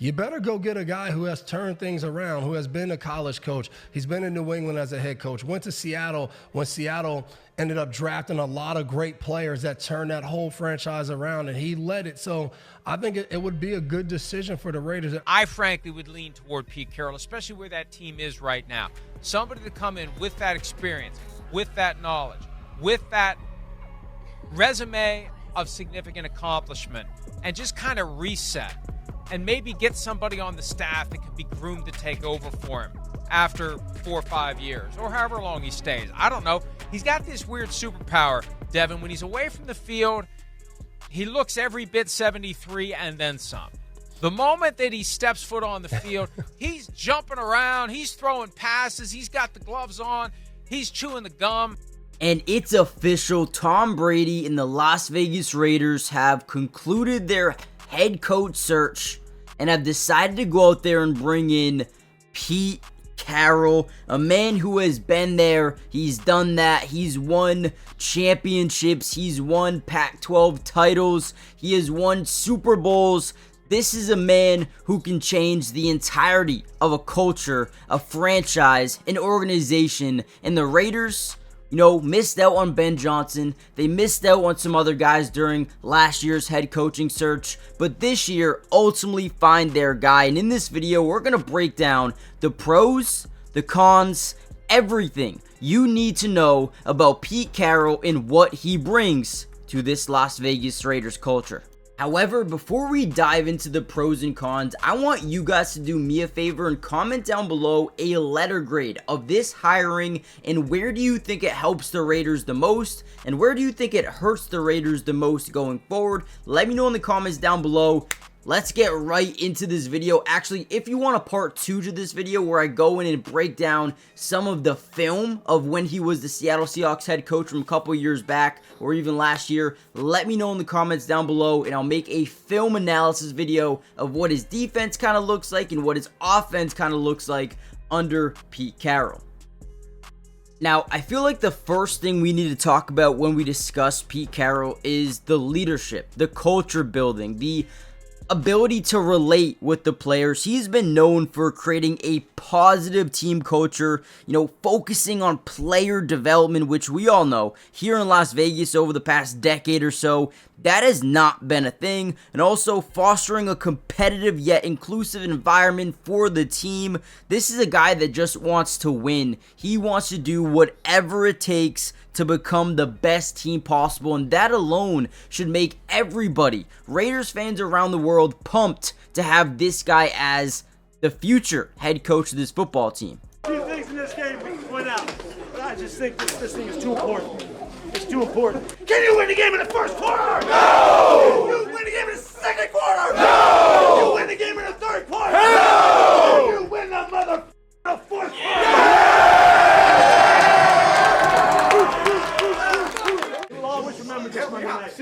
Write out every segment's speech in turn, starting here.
you better go get a guy who has turned things around, who has been a college coach. He's been in New England as a head coach, went to Seattle when Seattle ended up drafting a lot of great players that turned that whole franchise around, and he led it. So I think it would be a good decision for the Raiders. I frankly would lean toward Pete Carroll, especially where that team is right now. Somebody to come in with that experience, with that knowledge, with that resume of significant accomplishment, and just kind of reset and maybe get somebody on the staff that could be groomed to take over for him after 4 or 5 years or however long he stays. I don't know. He's got this weird superpower, Devin. When he's away from the field, he looks every bit 73 and then some. The moment that he steps foot on the field, he's jumping around, he's throwing passes, he's got the gloves on, he's chewing the gum. And it's official. Tom Brady and the Las Vegas Raiders have concluded their head coach search and have decided to go out there and bring in Pete Carroll, a man who has been there, he's done that, he's won championships, he's won Pac-12 titles, he has won Super Bowls. This is a man who can change the entirety of a culture, a franchise, an organization, and the Raiders, missed out on Ben Johnson. They missed out on some other guys during last year's head coaching search, but this year ultimately find their guy. And in this video, we're going to break down the pros, the cons, everything you need to know about Pete Carroll and what he brings to this Las Vegas Raiders culture. However, before we dive into the pros and cons, I want you guys to do me a favor and comment down below a letter grade of this hiring, and where do you think it helps the Raiders the most, and where do you think it hurts the Raiders the most going forward. Let me know in the comments down below. Let's get right into this video. Actually, if you want a part 2 to this video where I go in and break down some of the film of when he was the Seattle Seahawks head coach from a couple years back or even last year, let me know in the comments down below and I'll make a film analysis video of what his defense kind of looks like and what his offense kind of looks like under Pete Carroll. Now, I feel like the first thing we need to talk about when we discuss Pete Carroll is the leadership, the culture building, the ability to relate with the players. He's been known for creating a positive team culture, focusing on player development, which we all know here in Las Vegas over the past decade or so, that has not been a thing, and also fostering a competitive yet inclusive environment for the team. This is a guy that just wants to win. He wants to do whatever it takes to become the best team possible, and that alone should make everybody, Raiders fans around the world, pumped to have this guy as the future head coach of this football team. Two things in this game we point out. I just think this thing is too important. It's too important. Can you win the game in the first quarter? No! Can you win the game in the second quarter? No! Can you win the game in the third quarter? No! Can you win the fourth quarter? You'll always remember this Monday night.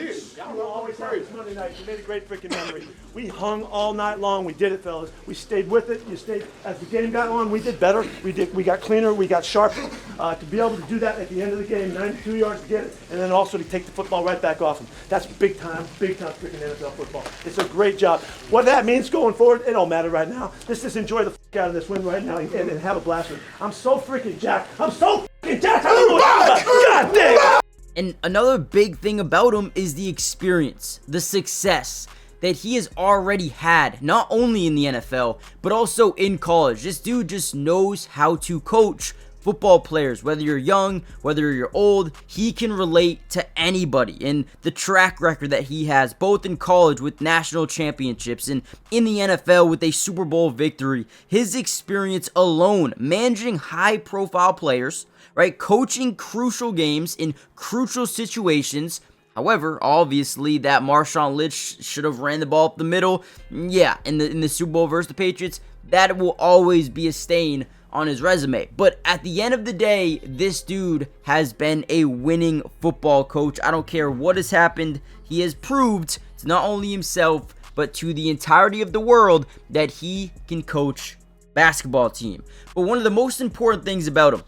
You'll always have this Monday night. You made a great freaking memory. We hung all night long. We did it, fellas. We stayed with it. You stayed. As the game got on, we did better. We got cleaner. We got sharper. To be able to do that at the end of the game, 92 yards to get it, and then also to take the football right back off them. That's big time freaking NFL football. It's a great job. What that means going forward, it don't matter right now. Let's just enjoy the out of this win right now and have a blast with it. I'm so freaking jacked. I'm so freaking jacked. God damn. And another big thing about him is the experience, the success that he has already had, not only in the NFL, but also in college. This dude just knows how to coach football players, whether you're young, whether you're old, he can relate to anybody. And the track record that he has, both in college with national championships and in the NFL with a Super Bowl victory, his experience alone, managing high-profile players, right, coaching crucial games in crucial situations. However, obviously, that Marshawn Lynch should have ran the ball up the middle. Yeah, in the Super Bowl versus the Patriots, that will always be a stain on his resume. But at the end of the day, this dude has been a winning football coach. I don't care what has happened. He has proved to not only himself, but to the entirety of the world that he can coach basketball team. But one of the most important things about him,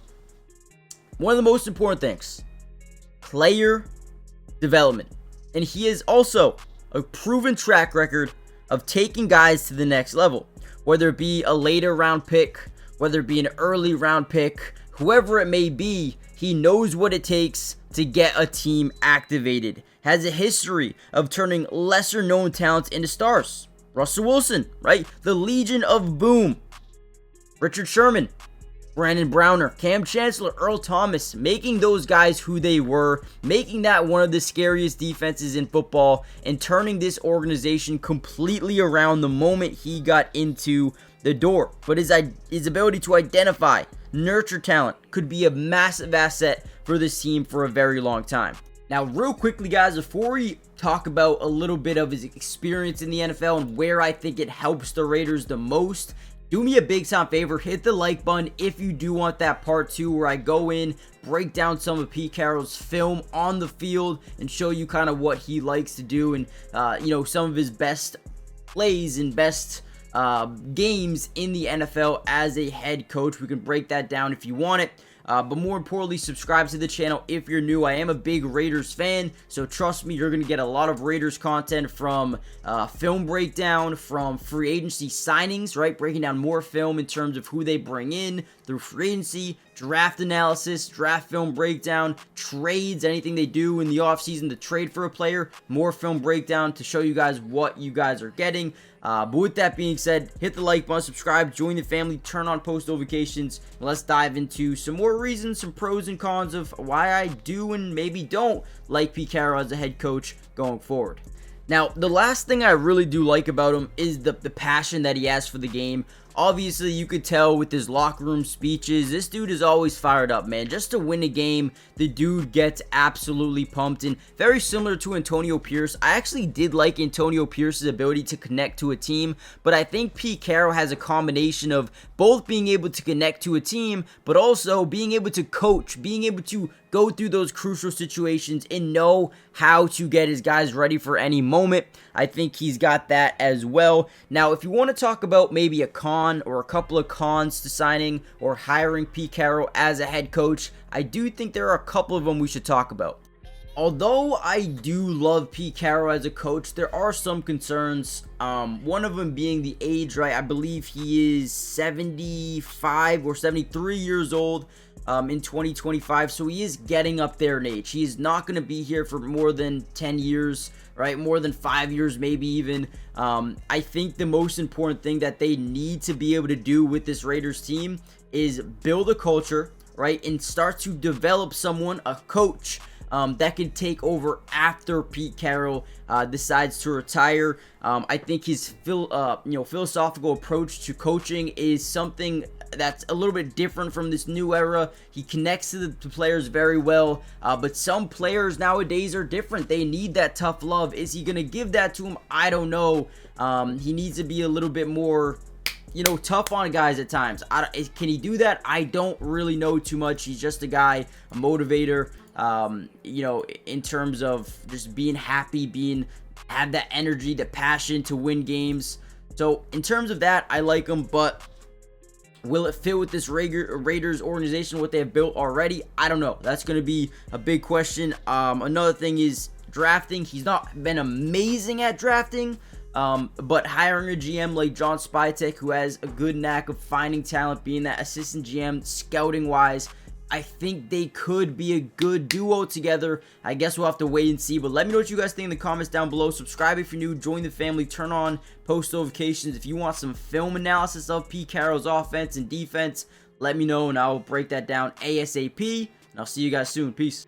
player development. And he is also a proven track record of taking guys to the next level, whether it be a later round pick, whether it be an early round pick, whoever it may be. He knows what it takes to get a team activated, has a history of turning lesser known talents into stars. Russell Wilson, right? The Legion of Boom. Richard Sherman, Brandon Browner, Cam Chancellor, Earl Thomas, making those guys who they were, making that one of the scariest defenses in football, and turning this organization completely around the moment he got into the door. But his ability to identify, nurture talent could be a massive asset for this team for a very long time. Now, real quickly, guys, before we talk about a little bit of his experience in the NFL and where I think it helps the Raiders the most, do me a big time favor, hit the like button if you do want that part 2 where I go in, break down some of Pete Carroll's film on the field and show you kind of what he likes to do and, some of his best plays and best games in the NFL as a head coach. We can break that down if you want it. But more importantly, subscribe to the channel if you're new. I am a big Raiders fan, so trust me, you're going to get a lot of Raiders content from film breakdown, from free agency signings, right? Breaking down more film in terms of who they bring in through free agency, draft analysis, draft film breakdown, trades, anything they do in the offseason to trade for a player, more film breakdown to show you guys what you guys are getting. But with that being said, hit the like button, subscribe, join the family, turn on post notifications, and let's dive into some more reasons, some pros and cons of why I do and maybe don't like Pete Carroll as a head coach going forward. Now, the last thing I really do like about him is the passion that he has for the game. Obviously, you could tell with his locker room speeches, this dude is always fired up, man. Just to win a game, the dude gets absolutely pumped. And very similar to Antonio Pierce, I actually did like Antonio Pierce's ability to connect to a team, but I think Pete Carroll has a combination of both being able to connect to a team, but also being able to coach, being able to go through those crucial situations and know how to get his guys ready for any moment. I think he's got that as well. Now, if you want to talk about maybe a con or a couple of cons to signing or hiring Pete Carroll as a head coach, I do think there are a couple of them we should talk about. Although I do love Pete Carroll as a coach, there are some concerns. One of them being the age, right? I believe he is 75 or 73 years old in 2025, so he is getting up there in age. He is not going to be here for more than 10 years, right? More than 5 years, maybe even. I think the most important thing that they need to be able to do with this Raiders team is build a culture, right? And start to develop someone, a coach, that can take over after Pete Carroll decides to retire. I think his philosophical approach to coaching is something that's a little bit different from this new era. He connects to the players very well, but some players nowadays are different. They need that tough love. Is he going to give that to them? I don't know. He needs to be a little bit more tough on guys at times. Can he do that? I don't really know too much. He's just a guy, a motivator, in terms of just being happy, have that energy, the passion to win games. So in terms of that, I like him, but will it fit with this Raiders organization, what they have built already? I don't know. That's going to be a big question. Another thing is drafting. He's not been amazing at drafting. But hiring a GM like John Spytek, who has a good knack of finding talent, being that assistant GM, scouting wise, I think they could be a good duo together. I guess we'll have to wait and see, but let me know what you guys think in the comments down below. Subscribe if you're new, join the family, turn on post notifications. If you want some film analysis of Pete Carroll's offense and defense, let me know and I'll break that down ASAP, and I'll see you guys soon. Peace.